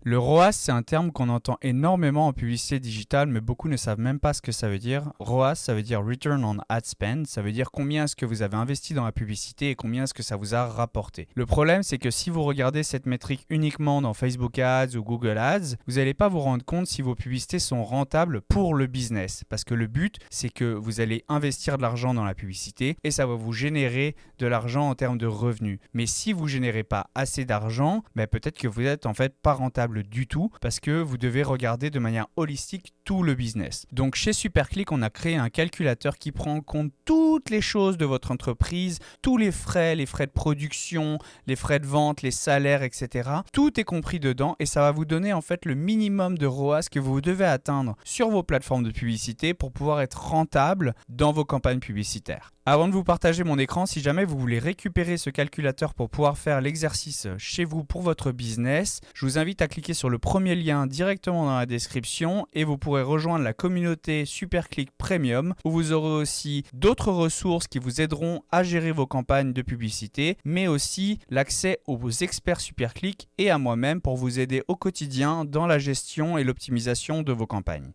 Le ROAS, c'est un terme qu'on entend énormément en publicité digitale, mais beaucoup ne savent même pas ce que ça veut dire. ROAS, ça veut dire Return on Ad Spend, ça veut dire combien est-ce que vous avez investi dans la publicité et combien est-ce que ça vous a rapporté. Le problème, c'est que si vous regardez cette métrique uniquement dans Facebook Ads ou Google Ads, vous n'allez pas vous rendre compte si vos publicités sont rentables pour le business. Parce que le but, c'est que vous allez investir de l'argent dans la publicité et ça va vous générer de l'argent en termes de revenus. Mais si vous ne générez pas assez d'argent, peut-être que vous n'êtes en fait pas rentable du tout parce que vous devez regarder de manière holistique tout le business. Donc chez SuperClick, on a créé un calculateur qui prend en compte toutes les choses de votre entreprise, tous les frais de production, les frais de vente, les salaires, etc. Tout est compris dedans et ça va vous donner en fait le minimum de ROAS que vous devez atteindre sur vos plateformes de publicité pour pouvoir être rentable dans vos campagnes publicitaires. Avant de vous partager mon écran, si jamais vous voulez récupérer ce calculateur pour pouvoir faire l'exercice chez vous pour votre business, je vous invite à cliquer sur le premier lien directement dans la description et vous pourrez rejoindre la communauté SuperClick Premium où vous aurez aussi d'autres ressources qui vous aideront à gérer vos campagnes de publicité, mais aussi l'accès aux experts SuperClick et à moi-même pour vous aider au quotidien dans la gestion et l'optimisation de vos campagnes.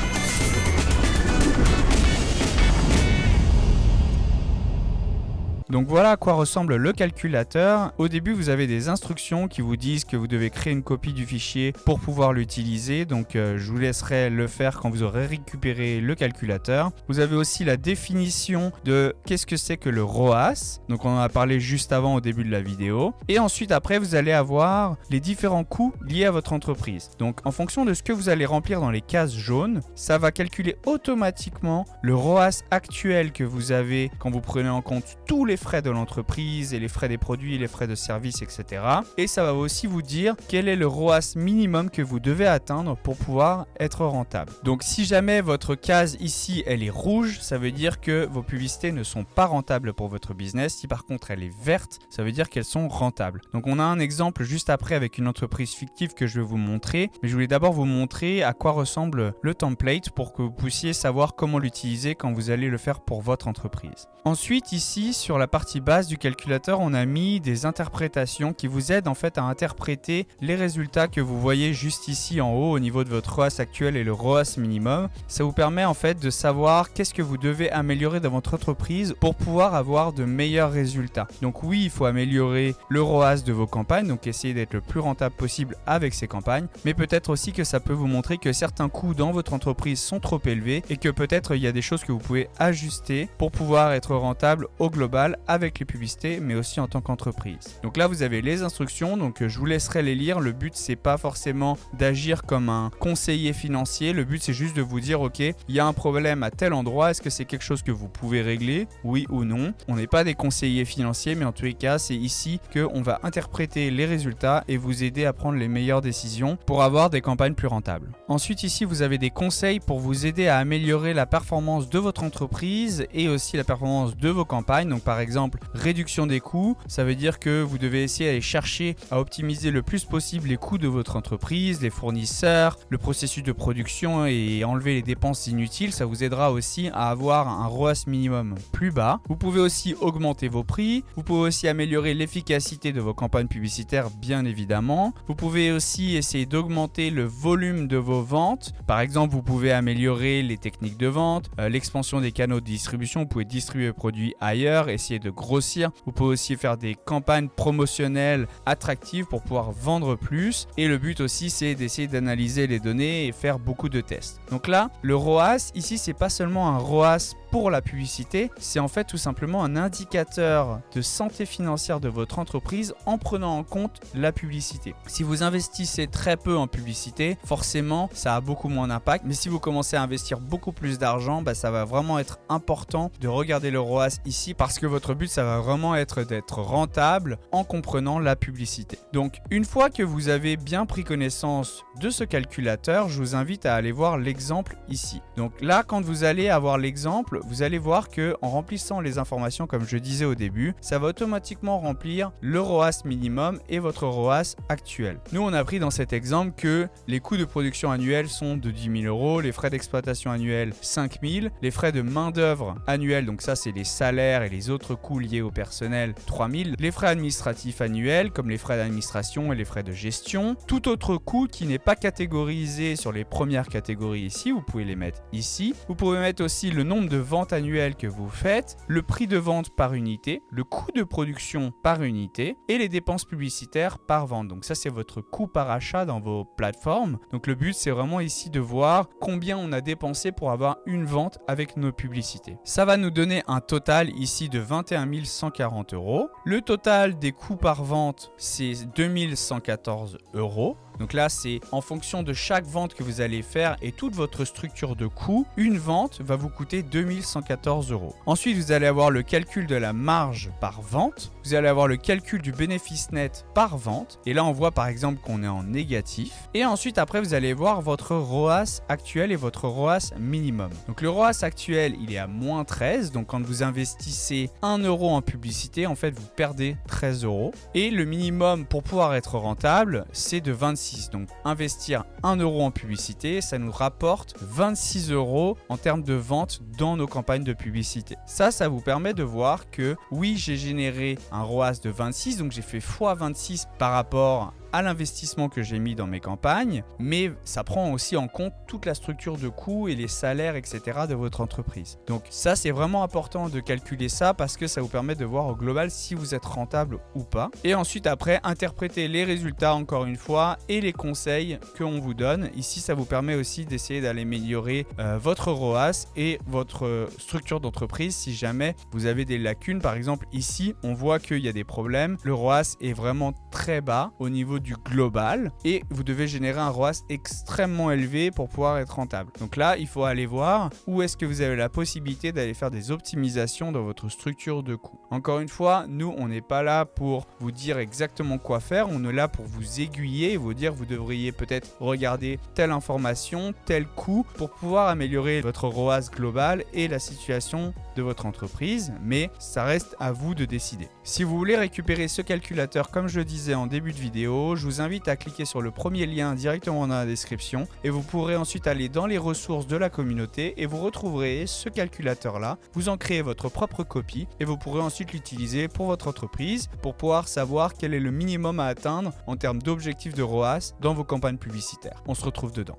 Donc voilà à quoi ressemble le calculateur. Au début, vous avez des instructions qui vous disent que vous devez créer une copie du fichier pour pouvoir l'utiliser. Donc je vous laisserai le faire quand vous aurez récupéré le calculateur. Vous avez aussi la définition de qu'est-ce que c'est que le ROAS. Donc on en a parlé juste avant au début de la vidéo. Et ensuite après, vous allez avoir les différents coûts liés à votre entreprise. Donc en fonction de ce que vous allez remplir dans les cases jaunes, ça va calculer automatiquement le ROAS actuel que vous avez quand vous prenez en compte tous les frais de l'entreprise et les frais des produits, les frais de service, etc. Et ça va aussi vous dire quel est le ROAS minimum que vous devez atteindre pour pouvoir être rentable. Donc si jamais votre case ici, elle est rouge, ça veut dire que vos publicités ne sont pas rentables pour votre business. Si par contre elle est verte, ça veut dire qu'elles sont rentables. Donc on a un exemple juste après avec une entreprise fictive que je vais vous montrer. Mais je voulais d'abord vous montrer à quoi ressemble le template pour que vous puissiez savoir comment l'utiliser quand vous allez le faire pour votre entreprise. Ensuite ici, sur la partie basse du calculateur, on a mis des interprétations qui vous aident en fait à interpréter les résultats que vous voyez juste ici en haut au niveau de votre ROAS actuel et le ROAS minimum. Ça vous permet en fait de savoir qu'est-ce que vous devez améliorer dans votre entreprise pour pouvoir avoir de meilleurs résultats. Donc oui, il faut améliorer le ROAS de vos campagnes, donc essayer d'être le plus rentable possible avec ces campagnes, mais peut-être aussi que ça peut vous montrer que certains coûts dans votre entreprise sont trop élevés et que peut-être il y a des choses que vous pouvez ajuster pour pouvoir être rentable au global avec les publicités, mais aussi en tant qu'entreprise. Donc là, vous avez les instructions, donc je vous laisserai les lire. Le but, c'est pas forcément d'agir comme un conseiller financier. Le but, c'est juste de vous dire, ok, il y a un problème à tel endroit. Est-ce que c'est quelque chose que vous pouvez régler? Oui ou non? On n'est pas des conseillers financiers, mais en tous les cas, c'est ici qu'on va interpréter les résultats et vous aider à prendre les meilleures décisions pour avoir des campagnes plus rentables. Ensuite, ici, vous avez des conseils pour vous aider à améliorer la performance de votre entreprise et aussi la performance de vos campagnes. Donc par exemple, réduction des coûts, ça veut dire que vous devez essayer d'aller chercher à optimiser le plus possible les coûts de votre entreprise, les fournisseurs, le processus de production et enlever les dépenses inutiles. Ça vous aidera aussi à avoir un ROAS minimum plus bas. Vous pouvez aussi augmenter vos prix. Vous pouvez aussi améliorer l'efficacité de vos campagnes publicitaires, bien évidemment. Vous pouvez aussi essayer d'augmenter le volume de vos ventes. Par exemple, vous pouvez améliorer les techniques de vente, l'expansion des canaux de distribution. Vous pouvez distribuer vos produits ailleurs, essayer de grossir. Vous pouvez aussi faire des campagnes promotionnelles attractives pour pouvoir vendre plus. Et le but aussi, c'est d'essayer d'analyser les données et faire beaucoup de tests. Donc là, le ROAS, ici, c'est pas seulement un ROAS pour la publicité, c'est en fait tout simplement un indicateur de santé financière de votre entreprise en prenant en compte la publicité. Si vous investissez très peu en publicité, forcément, ça a beaucoup moins d'impact. Mais si vous commencez à investir beaucoup plus d'argent, ça va vraiment être important de regarder le ROAS ici parce que votre but, ça va vraiment être d'être rentable en comprenant la publicité. Donc, une fois que vous avez bien pris connaissance de ce calculateur, je vous invite à aller voir l'exemple ici. Donc là, quand vous allez avoir l'exemple, vous allez voir que en remplissant les informations comme je disais au début, ça va automatiquement remplir le ROAS minimum et votre ROAS actuel. Nous, on a pris dans cet exemple que les coûts de production annuels sont de 10 000 €, les frais d'exploitation annuels 5 000, les frais de main-d'œuvre annuels, donc ça c'est les salaires et les autres coûts liés au personnel, 3 000, les frais administratifs annuels comme les frais d'administration et les frais de gestion, tout autre coût qui n'est pas catégorisé sur les premières catégories ici, vous pouvez les mettre ici. Vous pouvez mettre aussi le nombre de ventes annuelles que vous faites, le prix de vente par unité, le coût de production par unité et les dépenses publicitaires par vente. Donc ça c'est votre coût par achat dans vos plateformes. Donc le but c'est vraiment ici de voir combien on a dépensé pour avoir une vente avec nos publicités. Ça va nous donner un total ici de 21 140 €. Le total des coûts par vente c'est 2 114 €. Donc là, c'est en fonction de chaque vente que vous allez faire et toute votre structure de coûts, une vente va vous coûter 2 114 €. Ensuite, vous allez avoir le calcul de la marge par vente. Vous allez avoir le calcul du bénéfice net par vente. Et là, on voit par exemple qu'on est en négatif. Et ensuite, après, vous allez voir votre ROAS actuel et votre ROAS minimum. Donc le ROAS actuel, il est à moins 13. Donc quand vous investissez 1 € en publicité, en fait, vous perdez 13 €. Et le minimum pour pouvoir être rentable, c'est de 26. Donc investir 1 € en publicité, ça nous rapporte 26 € en termes de vente dans nos campagnes de publicité. Ça vous permet de voir que oui, j'ai généré un ROAS de 26, donc j'ai fait x26 par rapport à l'investissement que j'ai mis dans mes campagnes, mais ça prend aussi en compte toute la structure de coûts et les salaires, etc. de votre entreprise. Donc ça, c'est vraiment important de calculer ça parce que ça vous permet de voir au global si vous êtes rentable ou pas. Et ensuite, après, interpréter les résultats encore une fois et les conseils qu'on vous donne. Ici, ça vous permet aussi d'essayer d'améliorer votre ROAS et votre structure d'entreprise si jamais vous avez des lacunes. Par exemple, ici, on voit qu'il y a des problèmes. Le ROAS est vraiment très bas au niveau du global et vous devez générer un ROAS extrêmement élevé pour pouvoir être rentable. Donc là, il faut aller voir où est-ce que vous avez la possibilité d'aller faire des optimisations dans votre structure de coûts. Encore une fois, nous, on n'est pas là pour vous dire exactement quoi faire, on est là pour vous aiguiller et vous dire vous devriez peut-être regarder telle information, tel coût pour pouvoir améliorer votre ROAS global et la situation de votre entreprise, mais ça reste à vous de décider. Si vous voulez récupérer ce calculateur, comme je le disais en début de vidéo, je vous invite à cliquer sur le premier lien directement dans la description et vous pourrez ensuite aller dans les ressources de la communauté et vous retrouverez ce calculateur là. Vous en créez votre propre copie et vous pourrez ensuite l'utiliser pour votre entreprise pour pouvoir savoir quel est le minimum à atteindre en termes d'objectifs de ROAS dans vos campagnes publicitaires. On se retrouve dedans.